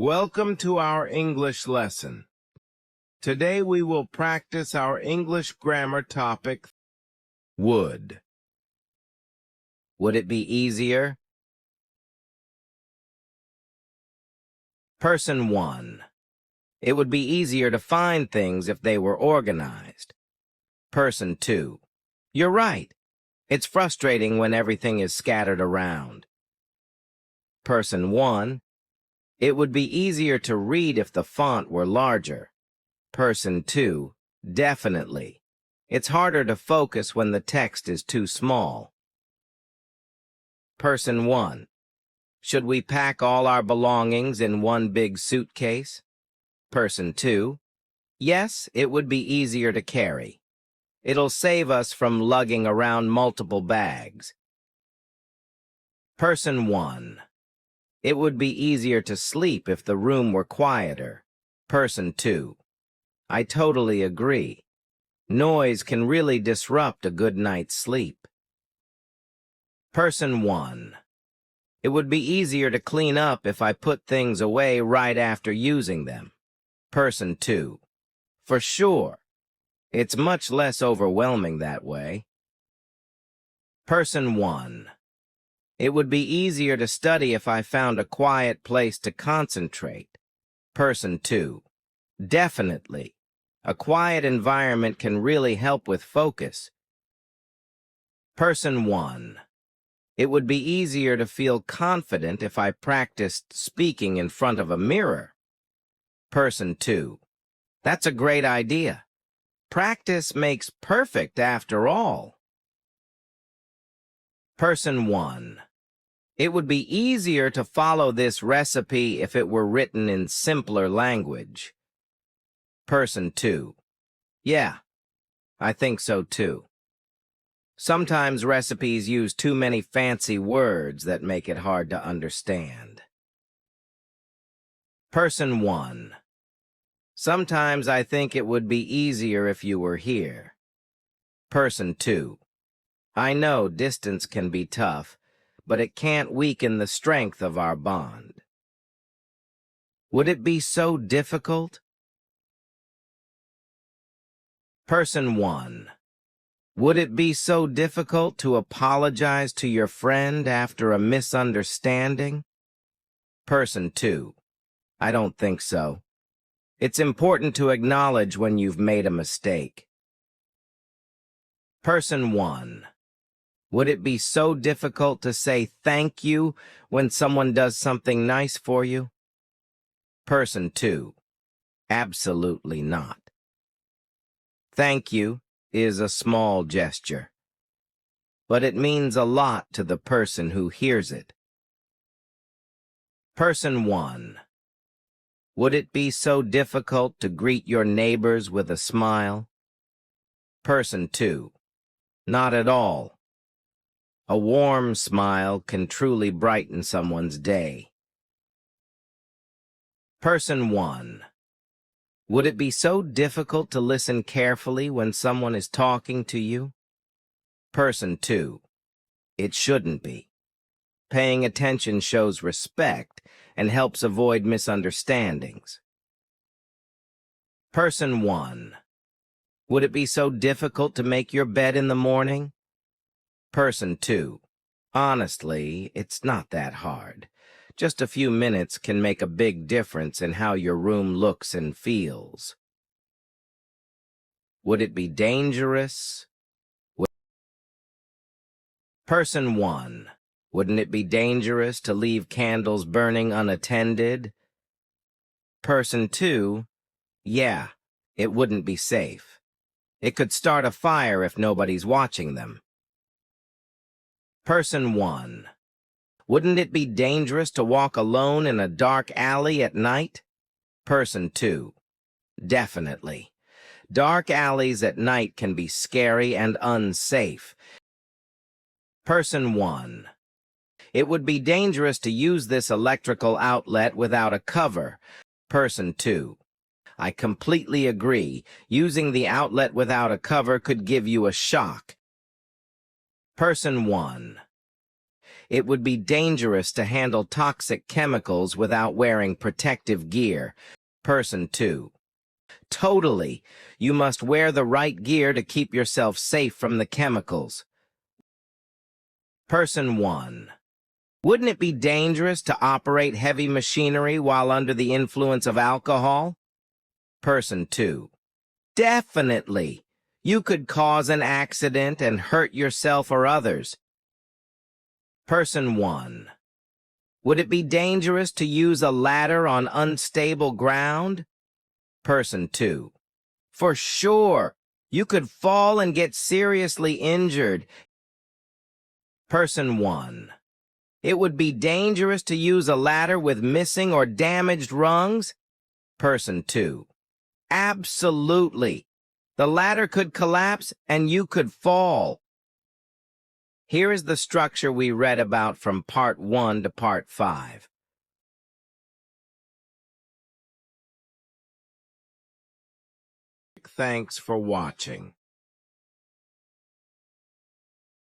Welcome to our English lesson. Today we will practice our English grammar topic, would. Would it be easier? Person 1. It would be easier to find things if they were organized. Person 2. You're right. It's frustrating when everything is scattered around. Person 1. It would be easier to read if the font were larger. Person 2. Definitely. It's harder to focus when the text is too small. Person 1. Should we pack all our belongings in one big suitcase? Person 2. Yes, it would be easier to carry. It'll save us from lugging around multiple bags. Person 1. It would be easier to sleep if the room were quieter. Person 2. I totally agree. Noise can really disrupt a good night's sleep. Person 1. It would be easier to clean up if I put things away right after using them. Person 2. For sure. It's much less overwhelming that way. Person 1. It would be easier to study if I found a quiet place to concentrate. Person 2. Definitely. A quiet environment can really help with focus. Person 1. It would be easier to feel confident if I practiced speaking in front of a mirror. Person 2. That's a great idea. Practice makes perfect after all. Person 1. It would be easier to follow this recipe if it were written in simpler language. Person 2. Yeah, I think so too. Sometimes recipes use too many fancy words that make it hard to understand. Person 1. Sometimes I think it would be easier if you were here. Person 2. I know distance can be tough, but it can't weaken the strength of our bond. Would it be so difficult? Person 1. Would it be so difficult to apologize to your friend after a misunderstanding? Person 2. I don't think so. It's important to acknowledge when you've made a mistake. Person 1. Would it be so difficult to say thank you when someone does something nice for you? Person 2. Absolutely not. Thank you is a small gesture, but it means a lot to the person who hears it. Person 1. Would it be so difficult to greet your neighbors with a smile? Person 2. Not at all. A warm smile can truly brighten someone's day. Person 1. Would it be so difficult to listen carefully when someone is talking to you? Person 2. It shouldn't be. Paying attention shows respect and helps avoid misunderstandings. Person 1. Would it be so difficult to make your bed in the morning? Person 2. Honestly, it's not that hard. Just a few minutes can make a big difference in how your room looks and feels. Would it be dangerous? Person 1. Wouldn't it be dangerous to leave candles burning unattended? Person 2. Yeah, it wouldn't be safe. It could start a fire if nobody's watching them. Person 1. Wouldn't it be dangerous to walk alone in a dark alley at night? Person 2. Definitely. Dark alleys at night can be scary and unsafe. Person 1. It would be dangerous to use this electrical outlet without a cover. Person 2. I completely agree. Using the outlet without a cover could give you a shock. Person 1. It would be dangerous to handle toxic chemicals without wearing protective gear. Person 2. Totally. You must wear the right gear to keep yourself safe from the chemicals. Person 1. Wouldn't it be dangerous to operate heavy machinery while under the influence of alcohol? Person 2. Definitely. You could cause an accident and hurt yourself or others. Person 1. Would it be dangerous to use a ladder on unstable ground? Person 2. For sure. You could fall and get seriously injured. Person 1. It would be dangerous to use a ladder with missing or damaged rungs? Person 2. Absolutely. The ladder could collapse and you could fall. Here is the structure we read about from Part 1 to Part 5. Thanks for watching.